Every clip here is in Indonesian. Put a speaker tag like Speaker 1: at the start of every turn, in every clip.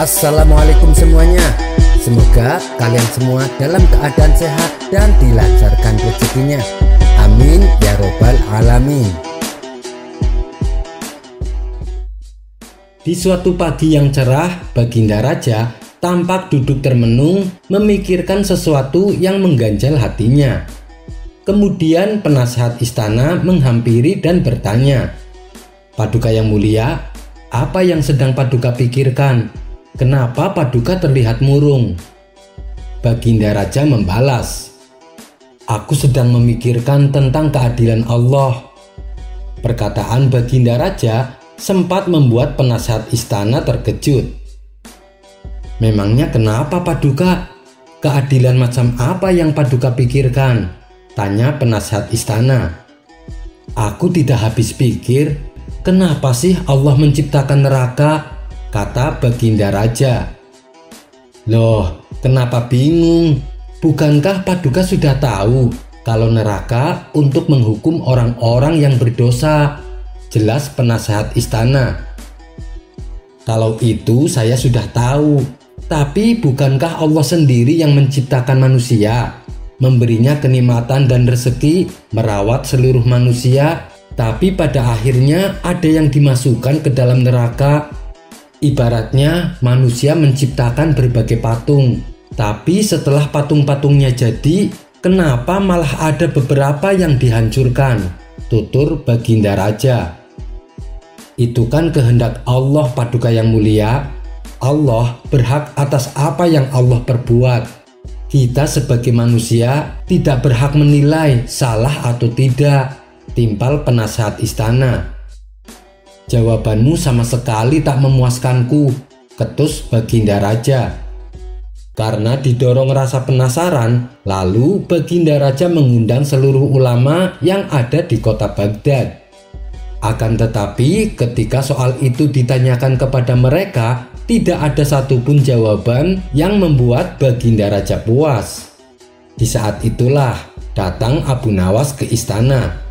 Speaker 1: Assalamualaikum semuanya. Semoga kalian semua dalam keadaan sehat dan dilancarkan rezekinya. Amin ya robbal alamin. Di suatu pagi yang cerah, Baginda Raja tampak duduk termenung memikirkan sesuatu yang mengganjal hatinya. Kemudian penasehat istana menghampiri dan bertanya, "Paduka yang mulia, apa yang sedang Paduka pikirkan? Kenapa Paduka terlihat murung?" Baginda Raja membalas, "Aku sedang memikirkan tentang keadilan Allah." Perkataan Baginda Raja sempat membuat penasehat istana terkejut. "Memangnya kenapa Paduka? Keadilan macam apa yang Paduka pikirkan?" tanya penasehat istana. "Aku tidak habis pikir, kenapa sih Allah menciptakan neraka?" kata Baginda Raja. "Loh, kenapa bingung? Bukankah Paduka sudah tahu kalau neraka untuk menghukum orang-orang yang berdosa?" jelas penasehat istana. "Kalau itu saya sudah tahu, tapi bukankah Allah sendiri yang menciptakan manusia, memberinya kenikmatan dan rezeki, merawat seluruh manusia, tapi pada akhirnya ada yang dimasukkan ke dalam neraka? Ibaratnya manusia menciptakan berbagai patung, tapi setelah patung-patungnya jadi, kenapa malah ada beberapa yang dihancurkan?" tutur Baginda Raja. "Itu kan kehendak Allah, Paduka yang mulia. Allah berhak atas apa yang Allah perbuat. Kita sebagai manusia tidak berhak menilai salah atau tidak," timpal penasehat istana. "Jawabanmu sama sekali tak memuaskanku," ketus Baginda Raja. Karena didorong rasa penasaran, lalu Baginda Raja mengundang seluruh ulama yang ada di kota Baghdad. Akan tetapi ketika soal itu ditanyakan kepada mereka, tidak ada satupun jawaban yang membuat Baginda Raja puas. Di saat itulah datang Abu Nawas ke istana.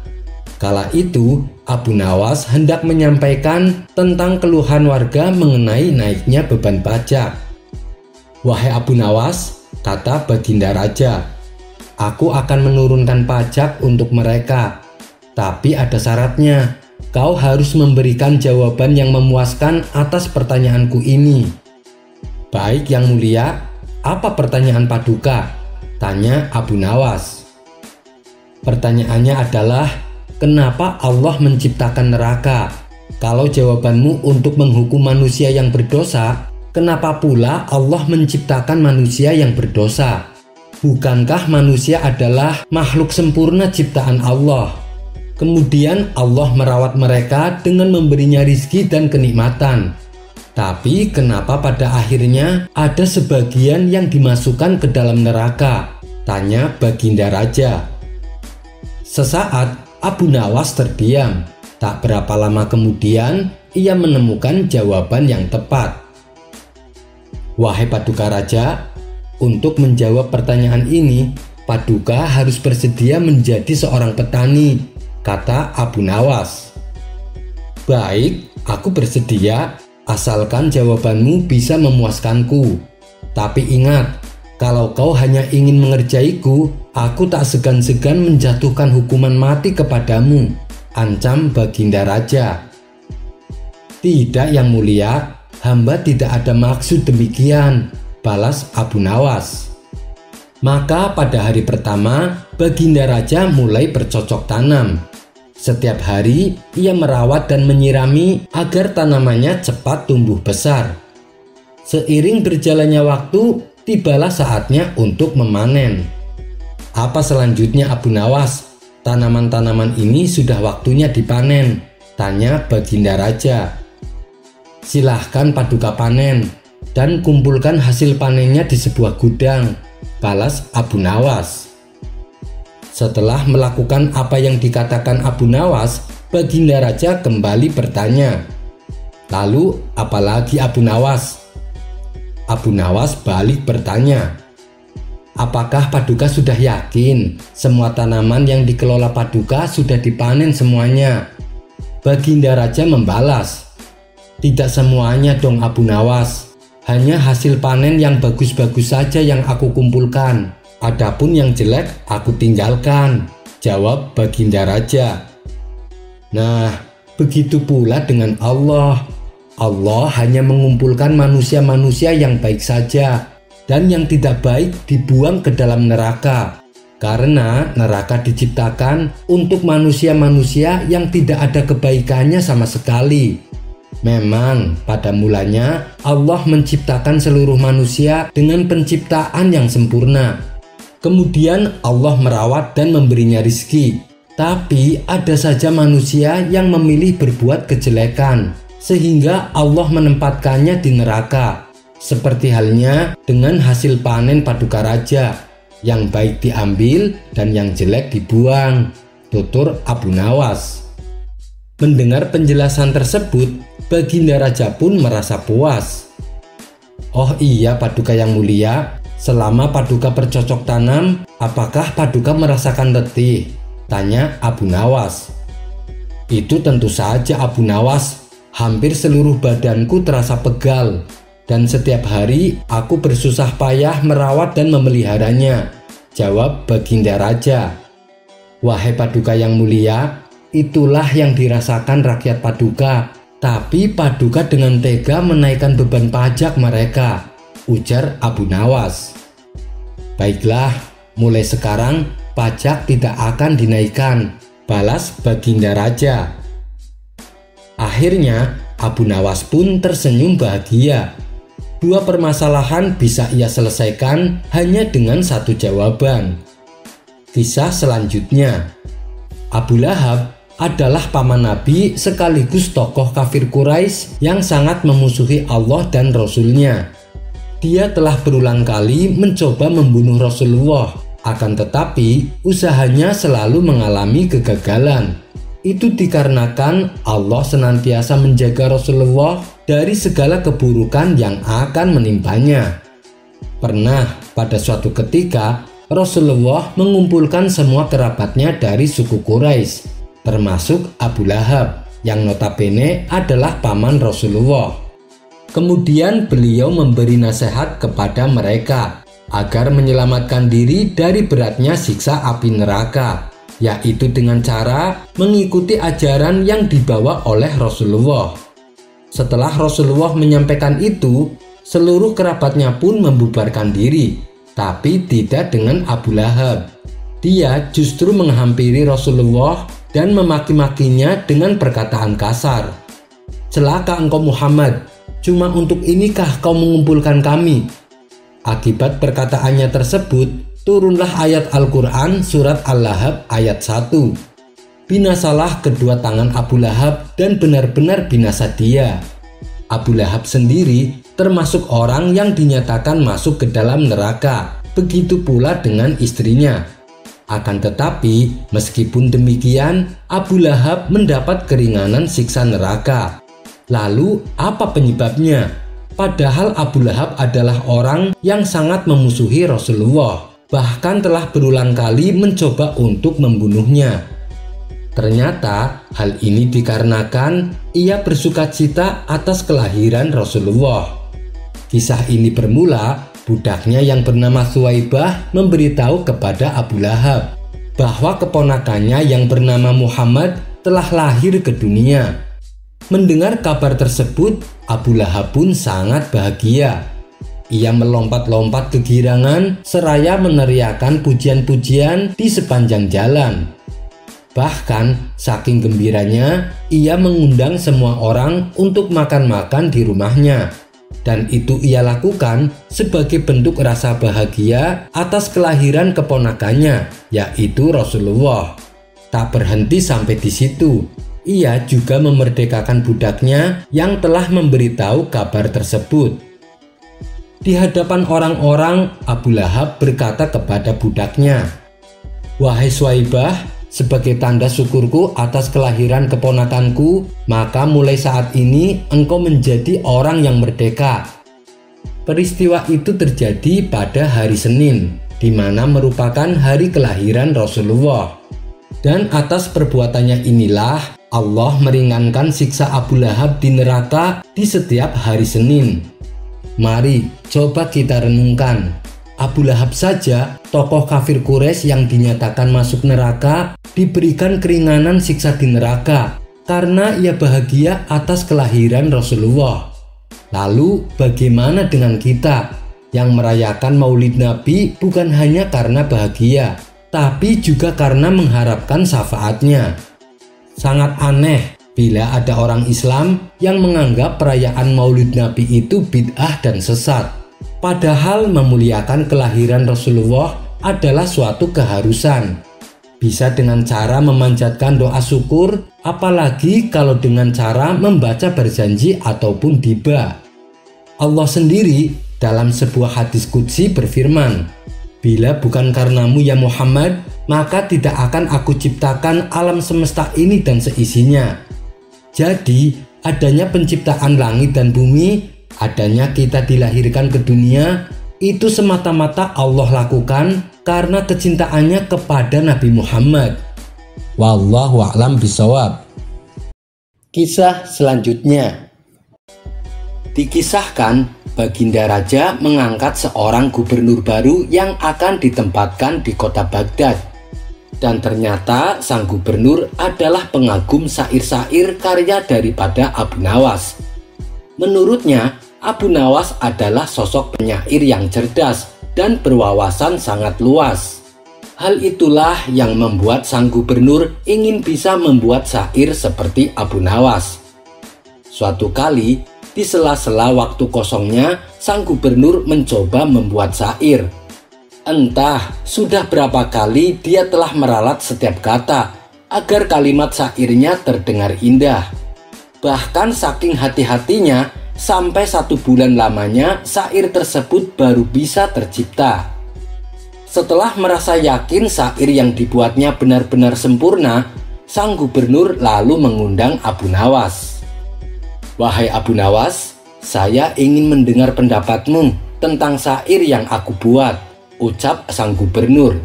Speaker 1: Kala itu Abu Nawas hendak menyampaikan tentang keluhan warga mengenai naiknya beban pajak. "Wahai Abu Nawas," kata Baginda Raja, "aku akan menurunkan pajak untuk mereka. Tapi ada syaratnya. Kau harus memberikan jawaban yang memuaskan atas pertanyaanku ini." "Baik yang mulia, apa pertanyaan Paduka?" tanya Abu Nawas. "Pertanyaannya adalah, kenapa Allah menciptakan neraka? Kalau jawabanmu untuk menghukum manusia yang berdosa, kenapa pula Allah menciptakan manusia yang berdosa? Bukankah manusia adalah makhluk sempurna ciptaan Allah? Kemudian Allah merawat mereka dengan memberinya rizki dan kenikmatan. Tapi kenapa pada akhirnya ada sebagian yang dimasukkan ke dalam neraka?" tanya Baginda Raja. Sesaat Abu Nawas terdiam. Tak berapa lama kemudian ia menemukan jawaban yang tepat. "Wahai Paduka Raja, untuk menjawab pertanyaan ini, Paduka harus bersedia menjadi seorang petani," kata Abu Nawas. "Baik, aku bersedia, asalkan jawabanmu bisa memuaskanku. Tapi ingat, kalau kau hanya ingin mengerjaiku, aku tak segan-segan menjatuhkan hukuman mati kepadamu," ancam Baginda Raja. "Tidak yang mulia, hamba tidak ada maksud demikian," balas Abu Nawas. Maka pada hari pertama, Baginda Raja mulai bercocok tanam. Setiap hari ia merawat dan menyirami agar tanamannya cepat tumbuh besar. Seiring berjalannya waktu, tibalah saatnya untuk memanen. "Apa selanjutnya Abu Nawas? Tanaman-tanaman ini sudah waktunya dipanen," tanya Baginda Raja. "Silahkan Paduka panen dan kumpulkan hasil panennya di sebuah gudang," balas Abu Nawas. Setelah melakukan apa yang dikatakan Abu Nawas, Baginda Raja kembali bertanya, "Lalu apalagi Abu Nawas?" Abu Nawas balik bertanya, "Apakah Paduka sudah yakin semua tanaman yang dikelola Paduka sudah dipanen semuanya?" Baginda Raja membalas, "Tidak semuanya dong Abu Nawas. hanya hasil panen yang bagus-bagus saja yang aku kumpulkan. Adapun yang jelek aku tinggalkan, jawab Baginda Raja. Nah, begitu pula dengan Allah. Allah hanya mengumpulkan manusia-manusia yang baik saja, dan yang tidak baik dibuang ke dalam neraka. Karena neraka diciptakan untuk manusia-manusia yang tidak ada kebaikannya sama sekali. Memang pada mulanya Allah menciptakan seluruh manusia dengan penciptaan yang sempurna. Kemudian Allah merawat dan memberinya rizki. Tapi ada saja manusia yang memilih berbuat kejelekan, sehingga Allah menempatkannya di neraka. Seperti halnya dengan hasil panen Paduka Raja, yang baik diambil dan yang jelek dibuang, tutur Abu Nawas. Mendengar penjelasan tersebut, Baginda Raja pun merasa puas. Oh iya Paduka yang mulia, selama Paduka bercocok tanam, apakah Paduka merasakan letih? Tanya Abu Nawas. Itu tentu saja Abu Nawas, hampir seluruh badanku terasa pegal, dan setiap hari aku bersusah payah merawat dan memeliharanya, jawab Baginda Raja. Wahai Paduka yang mulia, itulah yang dirasakan rakyat Paduka, tapi Paduka dengan tega menaikkan beban pajak mereka, ujar Abu Nawas. Baiklah, mulai sekarang pajak tidak akan dinaikkan, balas Baginda Raja. Akhirnya Abu Nawas pun tersenyum bahagia. Dua permasalahan bisa ia selesaikan hanya dengan satu jawaban. Kisah selanjutnya. Abu Lahab adalah paman Nabi sekaligus tokoh kafir Quraisy yang sangat memusuhi Allah dan Rasul-Nya. Dia telah berulang kali mencoba membunuh Rasulullah. Akan tetapi, usahanya selalu mengalami kegagalan. Itu dikarenakan Allah senantiasa menjaga Rasulullah dari segala keburukan yang akan menimpanya. Pernah pada suatu ketika, Rasulullah mengumpulkan semua kerabatnya dari suku Quraisy, termasuk Abu Lahab, yang notabene adalah paman Rasulullah. Kemudian beliau memberi nasihat kepada mereka agar menyelamatkan diri dari beratnya siksa api neraka, yaitu dengan cara mengikuti ajaran yang dibawa oleh Rasulullah. Setelah Rasulullah menyampaikan itu, seluruh kerabatnya pun membubarkan diri, tapi tidak dengan Abu Lahab. Dia justru menghampiri Rasulullah dan memaki-makinya dengan perkataan kasar. Celaka engkau Muhammad, cuma untuk inikah kau mengumpulkan kami? Akibat perkataannya tersebut, turunlah ayat Al-Quran surat Al-Lahab ayat 1. Binasalah kedua tangan Abu Lahab dan benar-benar binasa dia. Abu Lahab sendiri termasuk orang yang dinyatakan masuk ke dalam neraka. Begitu pula dengan istrinya. Akan tetapi, meskipun demikian, Abu Lahab mendapat keringanan siksa neraka. Lalu, apa penyebabnya? Padahal Abu Lahab adalah orang yang sangat memusuhi Rasulullah, bahkan telah berulang kali mencoba untuk membunuhnya. Ternyata hal ini dikarenakan ia bersukacita atas kelahiran Rasulullah. Kisah ini bermula budaknya yang bernama Suwaibah memberitahu kepada Abu Lahab bahwa keponakannya yang bernama Muhammad telah lahir ke dunia. Mendengar kabar tersebut, Abu Lahab pun sangat bahagia. Ia melompat-lompat kegirangan seraya meneriakkan pujian-pujian di sepanjang jalan. Bahkan saking gembiranya, ia mengundang semua orang untuk makan-makan di rumahnya. Dan itu ia lakukan sebagai bentuk rasa bahagia atas kelahiran keponakannya, yaitu Rasulullah. Tak berhenti sampai di situ. Ia juga memerdekakan budaknya yang telah memberitahu kabar tersebut. Di hadapan orang-orang, Abu Lahab berkata kepada budaknya, "Wahai Suwaibah, sebagai tanda syukurku atas kelahiran keponakanku, maka mulai saat ini engkau menjadi orang yang merdeka." Peristiwa itu terjadi pada hari Senin, di mana merupakan hari kelahiran Rasulullah. Dan atas perbuatannya inilah Allah meringankan siksa Abu Lahab di neraka di setiap hari Senin. Mari coba kita renungkan. Abu Lahab saja, tokoh kafir Quraisy yang dinyatakan masuk neraka, diberikan keringanan siksa di neraka karena ia bahagia atas kelahiran Rasulullah. Lalu bagaimana dengan kita yang merayakan Maulid Nabi bukan hanya karena bahagia, tapi juga karena mengharapkan syafaatnya? Sangat aneh bila ada orang Islam yang menganggap perayaan Maulid Nabi itu bid'ah dan sesat. Padahal memuliakan kelahiran Rasulullah adalah suatu keharusan. Bisa dengan cara memanjatkan doa syukur, apalagi kalau dengan cara membaca berjanji ataupun tiba. Allah sendiri dalam sebuah hadis qudsi berfirman, "Bila bukan karenamu ya Muhammad, maka tidak akan aku ciptakan alam semesta ini dan seisinya." Jadi, adanya penciptaan langit dan bumi, adanya kita dilahirkan ke dunia, itu semata-mata Allah lakukan karena kecintaannya kepada Nabi Muhammad. Wallahu a'lam bishawab. Kisah selanjutnya. Dikisahkan, Baginda Raja mengangkat seorang gubernur baru yang akan ditempatkan di kota Baghdad. Dan ternyata sang gubernur adalah pengagum syair-syair karya daripada Abu Nawas. Menurutnya, Abu Nawas adalah sosok penyair yang cerdas dan berwawasan sangat luas. Hal itulah yang membuat sang gubernur ingin bisa membuat syair seperti Abu Nawas. Suatu kali, di sela-sela waktu kosongnya, sang gubernur mencoba membuat syair. Entah sudah berapa kali dia telah meralat setiap kata agar kalimat syairnya terdengar indah. Bahkan saking hati-hatinya, sampai 1 bulan lamanya syair tersebut baru bisa tercipta. Setelah merasa yakin syair yang dibuatnya benar-benar sempurna, sang gubernur lalu mengundang Abu Nawas. "Wahai Abu Nawas, saya ingin mendengar pendapatmu tentang syair yang aku buat," ucap sang gubernur.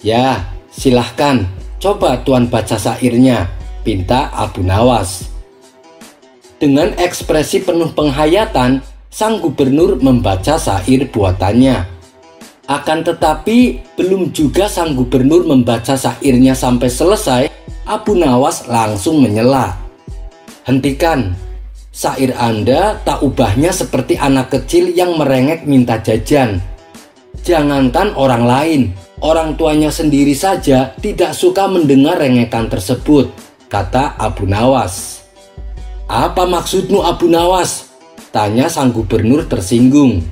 Speaker 1: "Ya, silahkan, coba Tuan baca syairnya," pinta Abu Nawas. Dengan ekspresi penuh penghayatan, sang gubernur membaca syair buatannya. Akan tetapi, belum juga sang gubernur membaca syairnya sampai selesai, Abu Nawas langsung menyela. "Hentikan, syair Anda tak ubahnya seperti anak kecil yang merengek minta jajan. Jangankan orang lain, orang tuanya sendiri saja tidak suka mendengar rengekan tersebut," kata Abu Nawas. "Apa maksudmu Abu Nawas?" tanya sang gubernur tersinggung.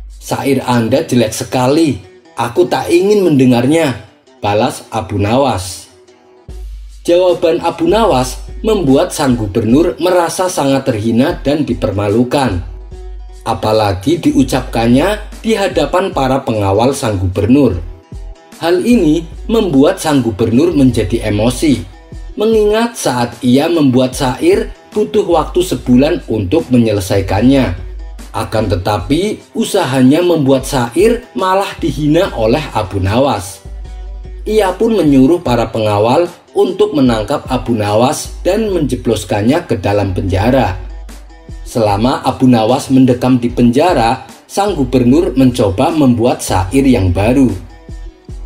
Speaker 1: "Syair Anda jelek sekali, aku tak ingin mendengarnya," balas Abu Nawas. Jawaban Abu Nawas membuat sang gubernur merasa sangat terhina dan dipermalukan. Apalagi diucapkannya di hadapan para pengawal sang gubernur. Hal ini membuat sang gubernur menjadi emosi, mengingat saat ia membuat syair butuh waktu sebulan untuk menyelesaikannya. Akan tetapi usahanya membuat syair malah dihina oleh Abu Nawas. Ia pun menyuruh para pengawal untuk menangkap Abu Nawas dan menjebloskannya ke dalam penjara. Selama Abu Nawas mendekam di penjara, sang gubernur mencoba membuat syair yang baru.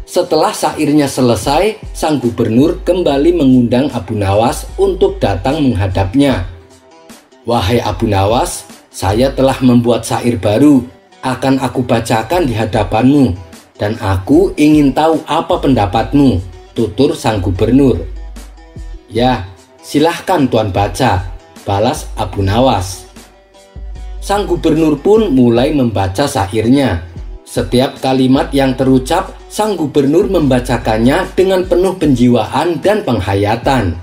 Speaker 1: Setelah syairnya selesai, sang gubernur kembali mengundang Abu Nawas untuk datang menghadapnya. "Wahai Abu Nawas, saya telah membuat syair baru, akan aku bacakan di hadapanmu, dan aku ingin tahu apa pendapatmu," tutur sang gubernur. "Ya, silahkan Tuan baca," balas Abu Nawas. Sang gubernur pun mulai membaca syairnya. Setiap kalimat yang terucap, sang gubernur membacakannya dengan penuh penjiwaan dan penghayatan.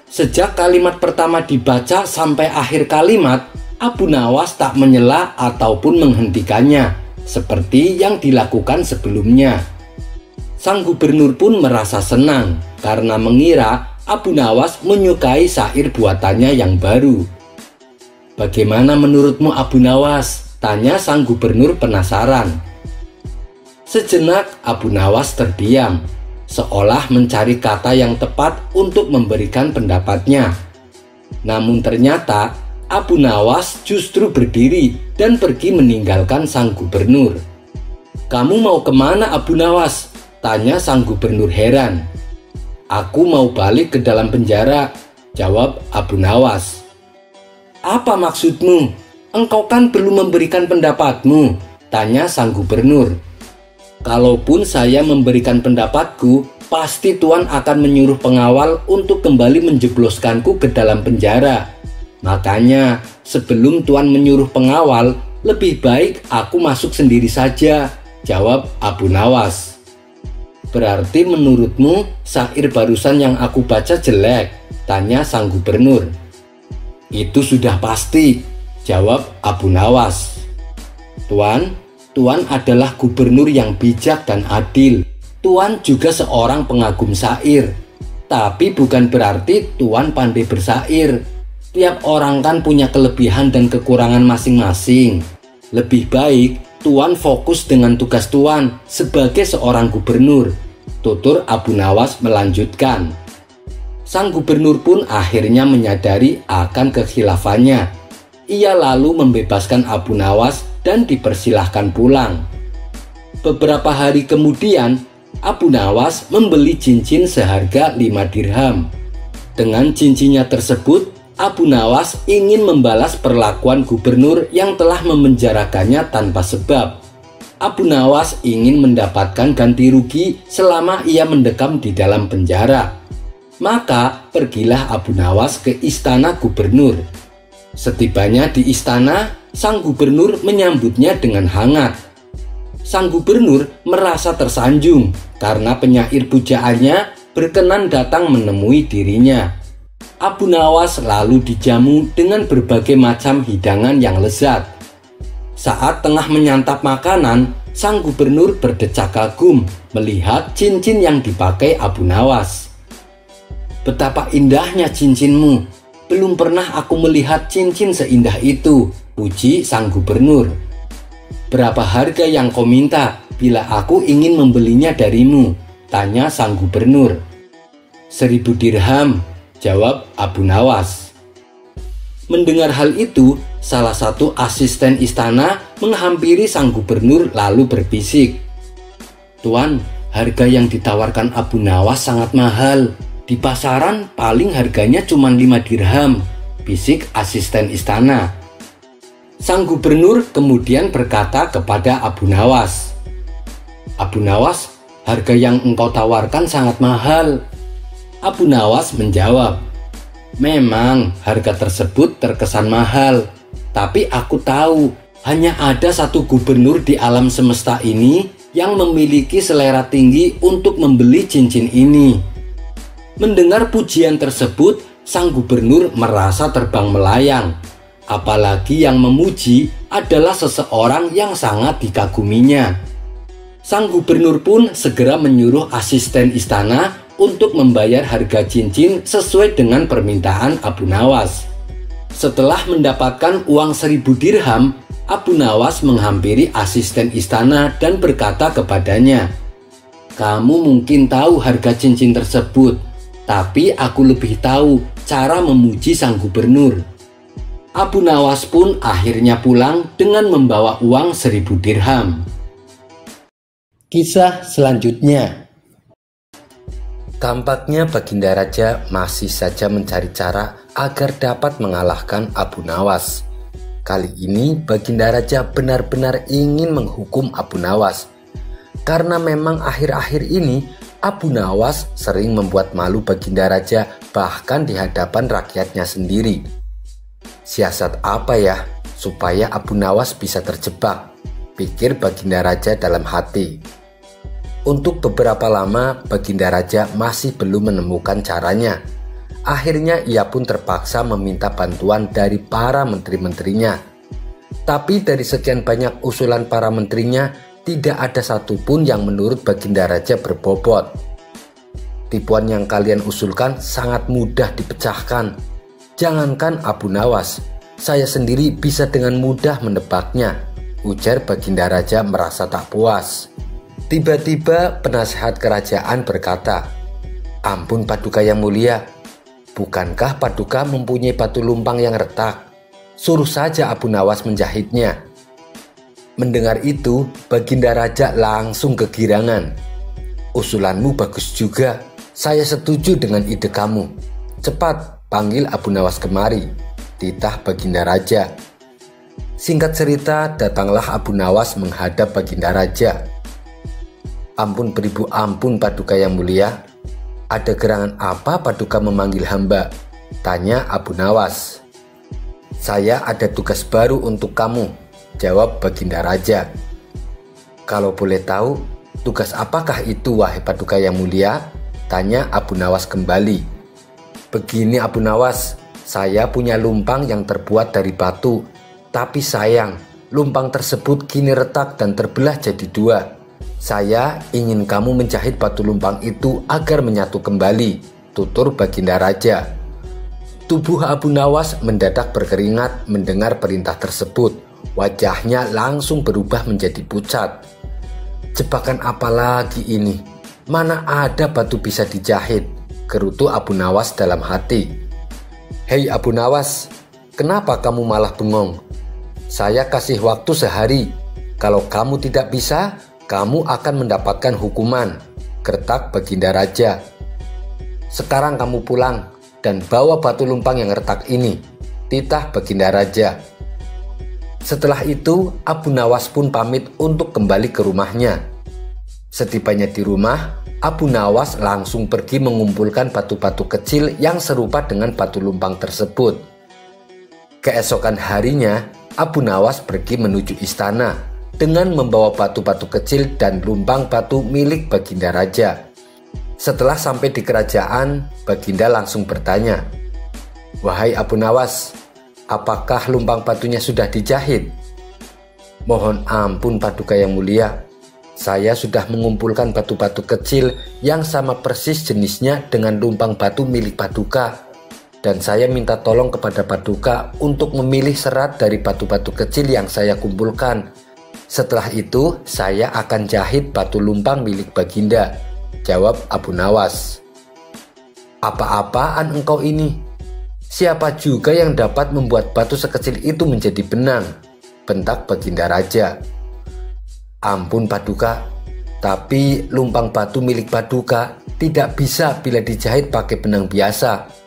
Speaker 1: Sejak kalimat pertama dibaca sampai akhir kalimat, Abu Nawas tak menyela ataupun menghentikannya, seperti yang dilakukan sebelumnya. Sang gubernur pun merasa senang karena mengira Abu Nawas menyukai syair buatannya yang baru. "Bagaimana menurutmu Abu Nawas?" tanya sang gubernur penasaran. Sejenak Abu Nawas terdiam, seolah mencari kata yang tepat untuk memberikan pendapatnya. Namun ternyata Abu Nawas justru berdiri dan pergi meninggalkan sang gubernur. "Kamu mau kemana, Abu Nawas?" tanya sang gubernur heran. "Aku mau balik ke dalam penjara," jawab Abu Nawas. "Apa maksudmu? Engkau kan perlu memberikan pendapatmu," tanya sang gubernur. "Kalaupun saya memberikan pendapatku, pasti Tuan akan menyuruh pengawal untuk kembali menjebloskanku ke dalam penjara. Makanya sebelum Tuan menyuruh pengawal, lebih baik aku masuk sendiri saja," jawab Abu Nawas. "Berarti menurutmu syair barusan yang aku baca jelek?" tanya sang gubernur. "Itu sudah pasti," jawab Abu Nawas. "Tuan adalah gubernur yang bijak dan adil. Tuan juga seorang pengagum syair. Tapi bukan berarti Tuan pandai bersair. Tiap orang kan punya kelebihan dan kekurangan masing-masing. Lebih baik Tuan fokus dengan tugas Tuan sebagai seorang gubernur," tutur Abu Nawas melanjutkan. Sang gubernur pun akhirnya menyadari akan kekhilafannya. Ia lalu membebaskan Abu Nawas dan dipersilahkan pulang. Beberapa hari kemudian, Abu Nawas membeli cincin seharga 5 dirham. Dengan cincinnya tersebut, Abu Nawas ingin membalas perlakuan gubernur yang telah memenjarakannya tanpa sebab. Abu Nawas ingin mendapatkan ganti rugi selama ia mendekam di dalam penjara. Maka pergilah Abu Nawas ke istana gubernur. Setibanya di istana, sang gubernur menyambutnya dengan hangat. Sang gubernur merasa tersanjung karena penyair pujaannya berkenan datang menemui dirinya. Abu Nawas lalu dijamu dengan berbagai macam hidangan yang lezat. Saat tengah menyantap makanan, sang gubernur berdecak kagum melihat cincin yang dipakai Abu Nawas. "Betapa indahnya cincinmu. Belum pernah aku melihat cincin seindah itu," puji sang gubernur. "Berapa harga yang kau minta bila aku ingin membelinya darimu?" tanya sang gubernur. "1.000 dirham," jawab Abu Nawas. Mendengar hal itu, salah satu asisten istana menghampiri sang gubernur lalu berbisik, "Tuan, harga yang ditawarkan Abu Nawas sangat mahal. Di pasaran paling harganya cuma 5 dirham, bisik asisten istana. Sang gubernur kemudian berkata kepada Abu Nawas, "Abu Nawas, harga yang engkau tawarkan sangat mahal." Abu Nawas menjawab, "Memang harga tersebut terkesan mahal, tapi aku tahu hanya ada satu gubernur di alam semesta ini yang memiliki selera tinggi untuk membeli cincin ini." Mendengar pujian tersebut, sang gubernur merasa terbang melayang. Apalagi yang memuji adalah seseorang yang sangat dikaguminya. Sang gubernur pun segera menyuruh asisten istana untuk membayar harga cincin sesuai dengan permintaan Abu Nawas. Setelah mendapatkan uang 1.000 dirham, Abu Nawas menghampiri asisten istana dan berkata kepadanya, "Kamu mungkin tahu harga cincin tersebut, tapi aku lebih tahu cara memuji sang gubernur." Abu Nawas pun akhirnya pulang dengan membawa uang 1.000 dirham. Kisah selanjutnya. Tampaknya Baginda Raja masih saja mencari cara agar dapat mengalahkan Abu Nawas. Kali ini Baginda Raja benar-benar ingin menghukum Abu Nawas. Karena memang akhir-akhir ini Abu Nawas sering membuat malu Baginda Raja bahkan di hadapan rakyatnya sendiri. Siasat apa ya supaya Abu Nawas bisa terjebak, pikir Baginda Raja dalam hati. Untuk beberapa lama Baginda Raja masih belum menemukan caranya. Akhirnya ia pun terpaksa meminta bantuan dari para menteri-menterinya. Tapi dari sekian banyak usulan para menterinya, tidak ada satupun yang menurut Baginda Raja berbobot. Tipuan yang kalian usulkan sangat mudah dipecahkan. Jangankan Abu Nawas, saya sendiri bisa dengan mudah menebaknya, ujar Baginda Raja merasa tak puas. Tiba-tiba penasehat kerajaan berkata, "Ampun Paduka yang mulia, bukankah Paduka mempunyai batu lumpang yang retak? Suruh saja Abu Nawas menjahitnya." Mendengar itu, Baginda Raja langsung kegirangan. "Usulanmu bagus juga. Saya setuju dengan ide kamu. Cepat panggil Abu Nawas kemari," titah Baginda Raja. Singkat cerita, datanglah Abu Nawas menghadap Baginda Raja. "Ampun beribu ampun Paduka yang mulia. Ada gerangan apa Paduka memanggil hamba?" tanya Abu Nawas. "Saya ada tugas baru untuk kamu," jawab Baginda Raja. "Kalau boleh tahu, tugas apakah itu wahai Paduka yang mulia?" tanya Abu Nawas kembali. "Begini Abu Nawas, saya punya lumpang yang terbuat dari batu. Tapi sayang, lumpang tersebut kini retak dan terbelah jadi dua. Saya ingin kamu menjahit batu lumpang itu agar menyatu kembali," tutur Baginda Raja. Tubuh Abu Nawas mendadak berkeringat mendengar perintah tersebut. Wajahnya langsung berubah menjadi pucat. "Jebakan apa lagi ini? Mana ada batu bisa dijahit?" gerutu Abu Nawas dalam hati. "Hei Abu Nawas, kenapa kamu malah bengong? Saya kasih waktu sehari. Kalau kamu tidak bisa, kamu akan mendapatkan hukuman," gertak Baginda Raja. "Sekarang kamu pulang dan bawa batu lumpang yang retak ini," titah Baginda Raja. Setelah itu, Abu Nawas pun pamit untuk kembali ke rumahnya. Setibanya di rumah, Abu Nawas langsung pergi mengumpulkan batu-batu kecil yang serupa dengan batu lumpang tersebut. Keesokan harinya, Abu Nawas pergi menuju istana dengan membawa batu-batu kecil dan lumpang batu milik Baginda Raja. Setelah sampai di kerajaan, Baginda langsung bertanya, "Wahai Abu Nawas, apakah lumpang batunya sudah dijahit?" "Mohon ampun Paduka yang mulia, saya sudah mengumpulkan batu-batu kecil yang sama persis jenisnya dengan lumpang batu milik Paduka. Dan saya minta tolong kepada Paduka untuk memilih serat dari batu-batu kecil yang saya kumpulkan. Setelah itu saya akan jahit batu lumpang milik Baginda," jawab Abu Nawas. "Apa-apaan engkau ini? Siapa juga yang dapat membuat batu sekecil itu menjadi benang?" bentak Baginda Raja. "Ampun Paduka, tapi lumpang batu milik Paduka tidak bisa bila dijahit pakai benang biasa.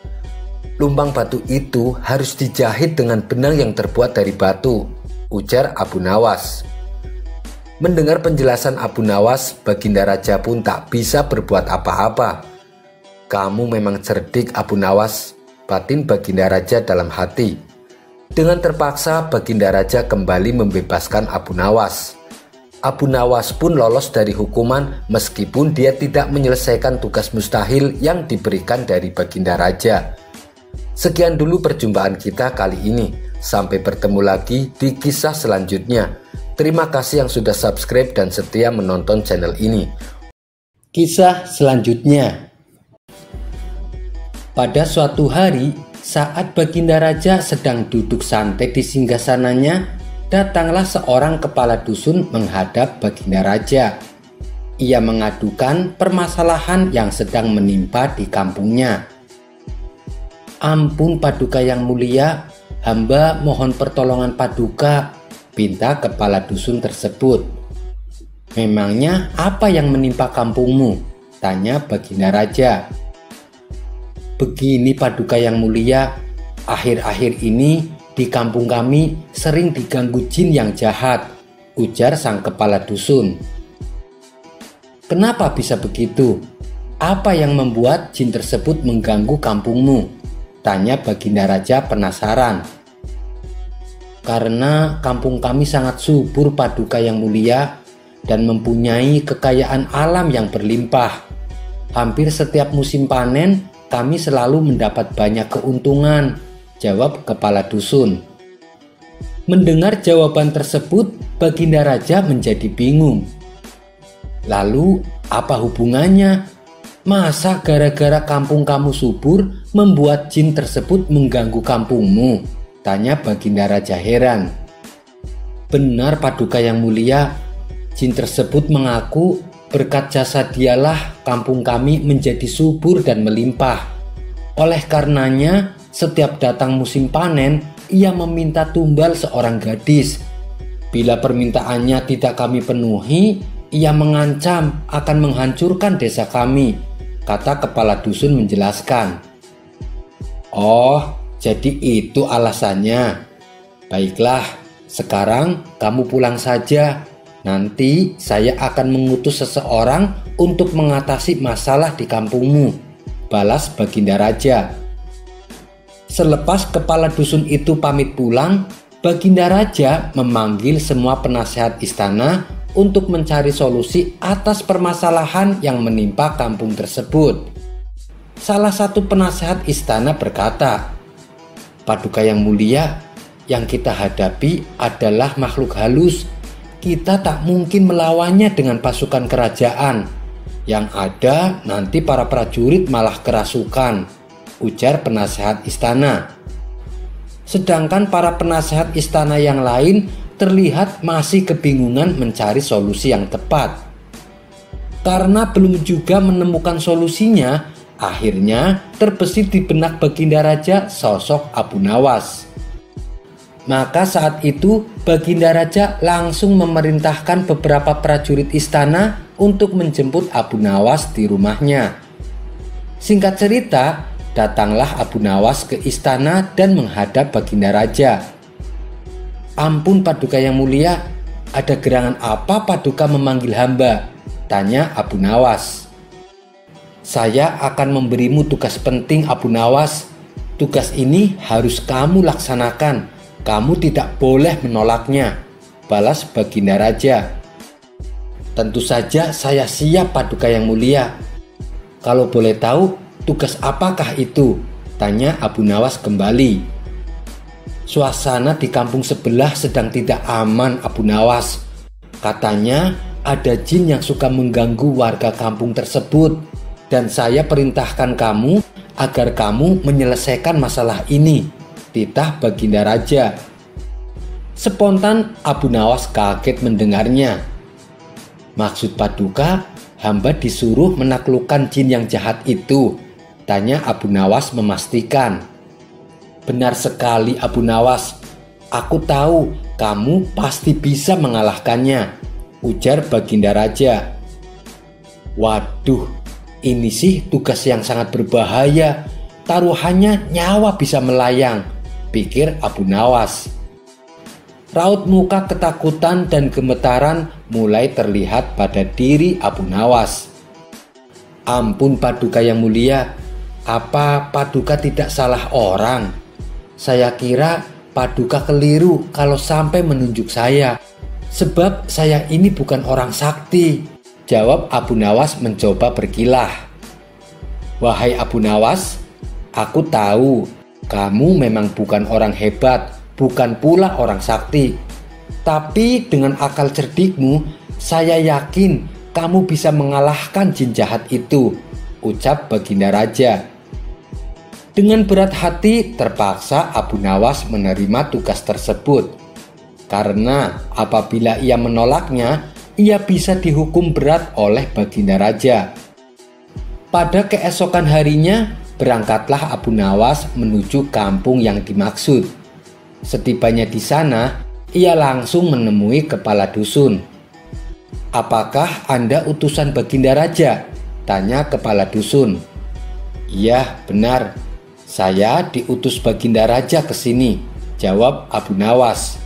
Speaker 1: Lumpang batu itu harus dijahit dengan benang yang terbuat dari batu," ujar Abu Nawas. Mendengar penjelasan Abu Nawas, Baginda Raja pun tak bisa berbuat apa-apa. "Kamu memang cerdik Abu Nawas," batin Baginda Raja dalam hati. Dengan terpaksa, Baginda Raja kembali membebaskan Abu Nawas. Abu Nawas pun lolos dari hukuman meskipun dia tidak menyelesaikan tugas mustahil yang diberikan dari Baginda Raja. Sekian dulu perjumpaan kita kali ini. Sampai bertemu lagi di kisah selanjutnya. Terima kasih yang sudah subscribe dan setia menonton channel ini. Kisah selanjutnya. Pada suatu hari, saat Baginda Raja sedang duduk santai di singgasananya, datanglah seorang kepala dusun menghadap Baginda Raja. Ia mengadukan permasalahan yang sedang menimpa di kampungnya. "Ampun Paduka yang mulia, hamba mohon pertolongan Paduka," pinta kepala dusun tersebut. "Memangnya apa yang menimpa kampungmu?" tanya Baginda Raja. "Begini Paduka yang mulia, akhir-akhir ini di kampung kami sering diganggu jin yang jahat," ujar sang kepala dusun. "Kenapa bisa begitu? Apa yang membuat jin tersebut mengganggu kampungmu?" tanya Baginda Raja penasaran. "Karena kampung kami sangat subur Paduka yang mulia dan mempunyai kekayaan alam yang berlimpah. Hampir setiap musim panen kami selalu mendapat banyak keuntungan," jawab kepala dusun. Mendengar jawaban tersebut, Baginda Raja menjadi bingung. "Lalu apa hubungannya? Masa gara-gara kampung kamu subur membuat jin tersebut mengganggu kampungmu?" tanya Baginda Raja heran. "Benar Paduka yang mulia, jin tersebut mengaku berkat jasa dialah kampung kami menjadi subur dan melimpah. Oleh karenanya, setiap datang musim panen, ia meminta tumbal seorang gadis. Bila permintaannya tidak kami penuhi, ia mengancam akan menghancurkan desa kami, kata kepala dusun menjelaskan. Oh, jadi itu alasannya. Baiklah, sekarang kamu pulang saja. Nanti saya akan mengutus seseorang untuk mengatasi masalah di kampungmu, balas Baginda Raja. Selepas kepala dusun itu pamit pulang, Baginda Raja memanggil semua penasehat istana untuk mencari solusi atas permasalahan yang menimpa kampung tersebut. Salah satu penasehat istana berkata, "Paduka yang mulia, yang kita hadapi adalah makhluk halus. Kita tak mungkin melawannya dengan pasukan kerajaan. Yang ada nanti para prajurit malah kerasukan," ujar penasehat istana. Sedangkan para penasehat istana yang lain terlihat masih kebingungan mencari solusi yang tepat. Karena belum juga menemukan solusinya, akhirnya terbesit di benak Baginda Raja sosok Abu Nawas. Maka saat itu Baginda Raja langsung memerintahkan beberapa prajurit istana untuk menjemput Abu Nawas di rumahnya. Singkat cerita, datanglah Abu Nawas ke istana dan menghadap Baginda Raja. "Ampun Paduka yang mulia, ada gerangan apa Paduka memanggil hamba?" tanya Abu Nawas. "Saya akan memberimu tugas penting Abu Nawas. Tugas ini harus kamu laksanakan. Kamu tidak boleh menolaknya," balas Baginda Raja. "Tentu saja saya siap Paduka yang mulia. Kalau boleh tahu, tugas apakah itu?" tanya Abu Nawas kembali. "Suasana di kampung sebelah sedang tidak aman Abu Nawas. Katanya ada jin yang suka mengganggu warga kampung tersebut, dan saya perintahkan kamu agar kamu menyelesaikan masalah ini," titah Baginda Raja. Spontan Abu Nawas kaget mendengarnya. "Maksud Paduka, hamba disuruh menaklukkan jin yang jahat itu?" tanya Abu Nawas memastikan. "Benar sekali Abu Nawas. Aku tahu kamu pasti bisa mengalahkannya," ujar Baginda Raja. "Waduh, ini sih tugas yang sangat berbahaya. Taruhannya nyawa bisa melayang," pikir Abu Nawas. Raut muka ketakutan dan gemetaran mulai terlihat pada diri Abu Nawas. "Ampun Paduka yang mulia, apa Paduka tidak salah orang? Saya kira Paduka keliru kalau sampai menunjuk saya, sebab saya ini bukan orang sakti," jawab Abu Nawas mencoba berkilah. "Wahai Abu Nawas, aku tahu kamu memang bukan orang hebat, bukan pula orang sakti. Tapi dengan akal cerdikmu, saya yakin kamu bisa mengalahkan jin jahat itu," ucap Baginda Raja. Dengan berat hati terpaksa Abu Nawas menerima tugas tersebut. Karena apabila ia menolaknya, ia bisa dihukum berat oleh Baginda Raja. Pada keesokan harinya, berangkatlah Abu Nawas menuju kampung yang dimaksud. Setibanya di sana, ia langsung menemui kepala dusun. "Apakah Anda utusan Baginda Raja?" tanya kepala dusun. "Iya, benar. Saya diutus Baginda Raja ke sini," jawab Abu Nawas.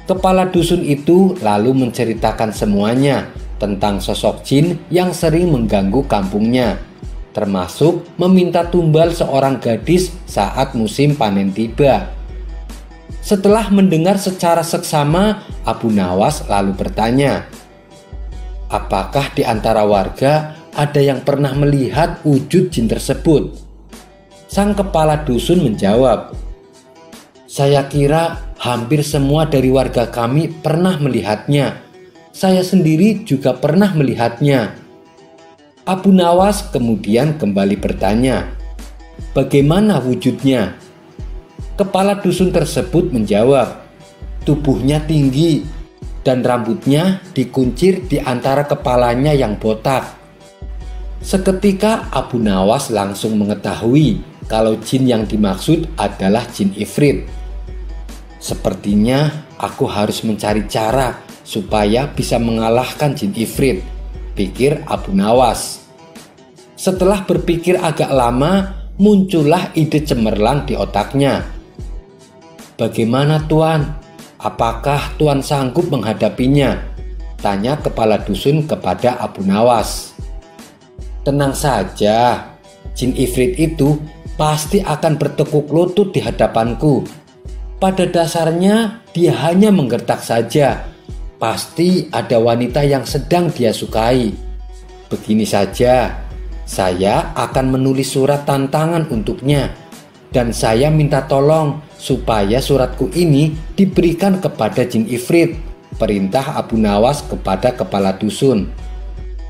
Speaker 1: Kepala dusun itu lalu menceritakan semuanya tentang sosok jin yang sering mengganggu kampungnya, termasuk meminta tumbal seorang gadis saat musim panen tiba. Setelah mendengar secara seksama, Abu Nawas lalu bertanya, "Apakah di antara warga ada yang pernah melihat wujud jin tersebut?" Sang kepala dusun menjawab, "Saya kira hampir semua dari warga kami pernah melihatnya. Saya sendiri juga pernah melihatnya." Abu Nawas kemudian kembali bertanya, "Bagaimana wujudnya?" Kepala dusun tersebut menjawab, "Tubuhnya tinggi dan rambutnya dikuncir di antara kepalanya yang botak." Seketika Abu Nawas langsung mengetahui kalau jin yang dimaksud adalah jin ifrit. Sepertinya aku harus mencari cara supaya bisa mengalahkan jin ifrit, pikir Abu Nawas. Setelah berpikir agak lama, muncullah ide cemerlang di otaknya. Bagaimana Tuan? Apakah Tuan sanggup menghadapinya? Tanya kepala dusun kepada Abu Nawas. Tenang saja, jin ifrit itu pasti akan bertekuk lutut di hadapanku. Pada dasarnya dia hanya menggertak saja. Pasti ada wanita yang sedang dia sukai. Begini saja, saya akan menulis surat tantangan untuknya. Dan saya minta tolong supaya suratku ini diberikan kepada jin ifrit, perintah Abu Nawas kepada kepala dusun.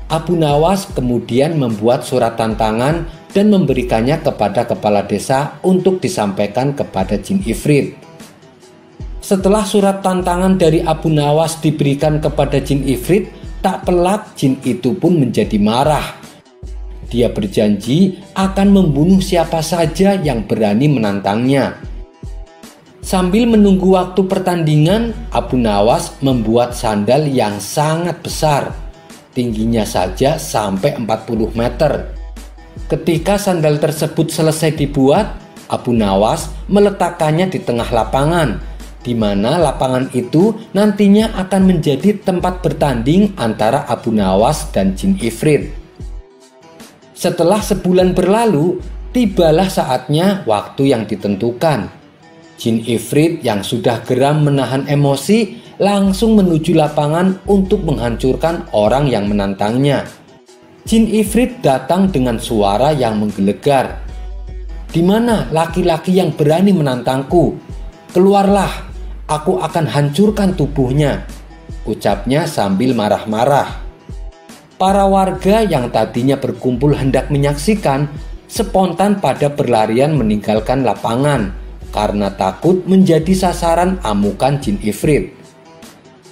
Speaker 1: Abu Nawas kemudian membuat surat tantangan dan memberikannya kepada kepala desa untuk disampaikan kepada jin ifrit. Setelah surat tantangan dari Abu Nawas diberikan kepada jin ifrit, tak pelak jin itu pun menjadi marah. Dia berjanji akan membunuh siapa saja yang berani menantangnya. Sambil menunggu waktu pertandingan, Abu Nawas membuat sandal yang sangat besar. Tingginya saja sampai 40 meter. Ketika sandal tersebut selesai dibuat, Abu Nawas meletakkannya di tengah lapangan, di mana lapangan itu nantinya akan menjadi tempat bertanding antara Abu Nawas dan jin ifrit. Setelah sebulan berlalu, tibalah saatnya waktu yang ditentukan. Jin ifrit yang sudah geram menahan emosi langsung menuju lapangan untuk menghancurkan orang yang menantangnya. Jin ifrit datang dengan suara yang menggelegar. "Di mana laki-laki yang berani menantangku? Keluarlah, aku akan hancurkan tubuhnya," ucapnya sambil marah-marah. Para warga yang tadinya berkumpul hendak menyaksikan spontan pada berlarian meninggalkan lapangan karena takut menjadi sasaran amukan jin ifrit.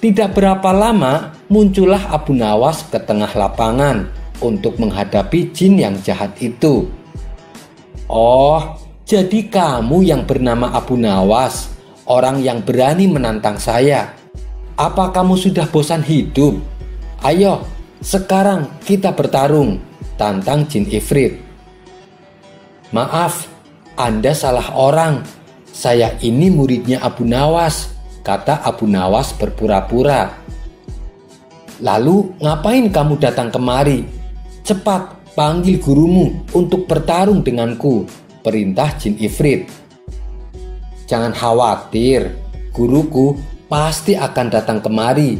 Speaker 1: Tidak berapa lama muncullah Abu Nawas ke tengah lapangan untuk menghadapi jin yang jahat itu. "Oh, jadi kamu yang bernama Abu Nawas, orang yang berani menantang saya. Apa kamu sudah bosan hidup? Ayo, sekarang kita bertarung," tantang jin ifrit. "Maaf, Anda salah orang. Saya ini muridnya Abu Nawas," kata Abu Nawas berpura-pura. "Lalu ngapain kamu datang kemari? Cepat panggil gurumu untuk bertarung denganku," perintah jin ifrit. "Jangan khawatir, guruku pasti akan datang kemari.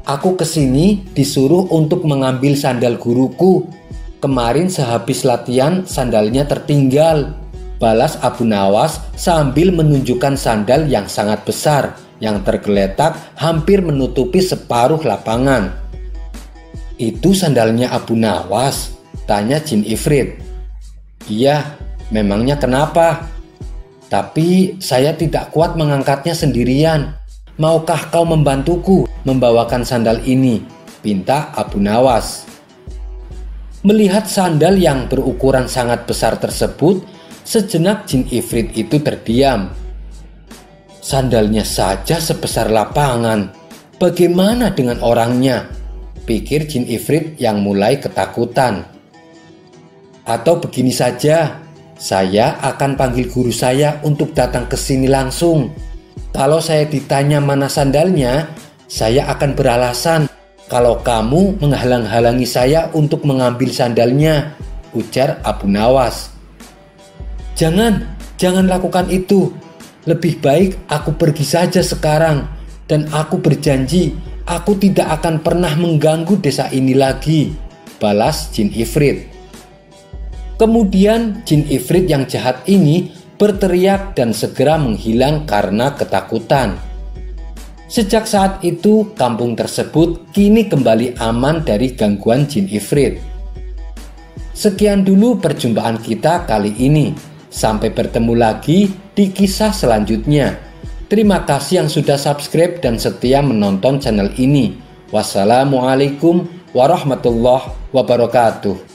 Speaker 1: Aku kesini disuruh untuk mengambil sandal guruku. Kemarin sehabis latihan sandalnya tertinggal," balas Abu Nawas sambil menunjukkan sandal yang sangat besar yang tergeletak hampir menutupi separuh lapangan. "Itu sandalnya Abu Nawas?" tanya jin ifrit. "Iya, memangnya kenapa?" "Tapi saya tidak kuat mengangkatnya sendirian. Maukah kau membantuku membawakan sandal ini?" pinta Abu Nawas. Melihat sandal yang berukuran sangat besar tersebut, sejenak jin ifrit itu terdiam. "Sandalnya saja sebesar lapangan, bagaimana dengan orangnya?" pikir jin ifrit yang mulai ketakutan. "Atau begini saja, saya akan panggil guru saya untuk datang ke sini langsung. Kalau saya ditanya mana sandalnya, saya akan beralasan kalau kamu menghalang-halangi saya untuk mengambil sandalnya," ujar Abu Nawas. Jangan lakukan itu. Lebih baik aku pergi saja sekarang, dan aku berjanji aku tidak akan pernah mengganggu desa ini lagi," balas jin ifrit. Kemudian jin ifrit yang jahat ini berteriak dan segera menghilang karena ketakutan. Sejak saat itu, kampung tersebut kini kembali aman dari gangguan jin ifrit. Sekian dulu perjumpaan kita kali ini. Sampai bertemu lagi di kisah selanjutnya. Terima kasih yang sudah subscribe dan setia menonton channel ini. Wassalamualaikum warahmatullahi wabarakatuh.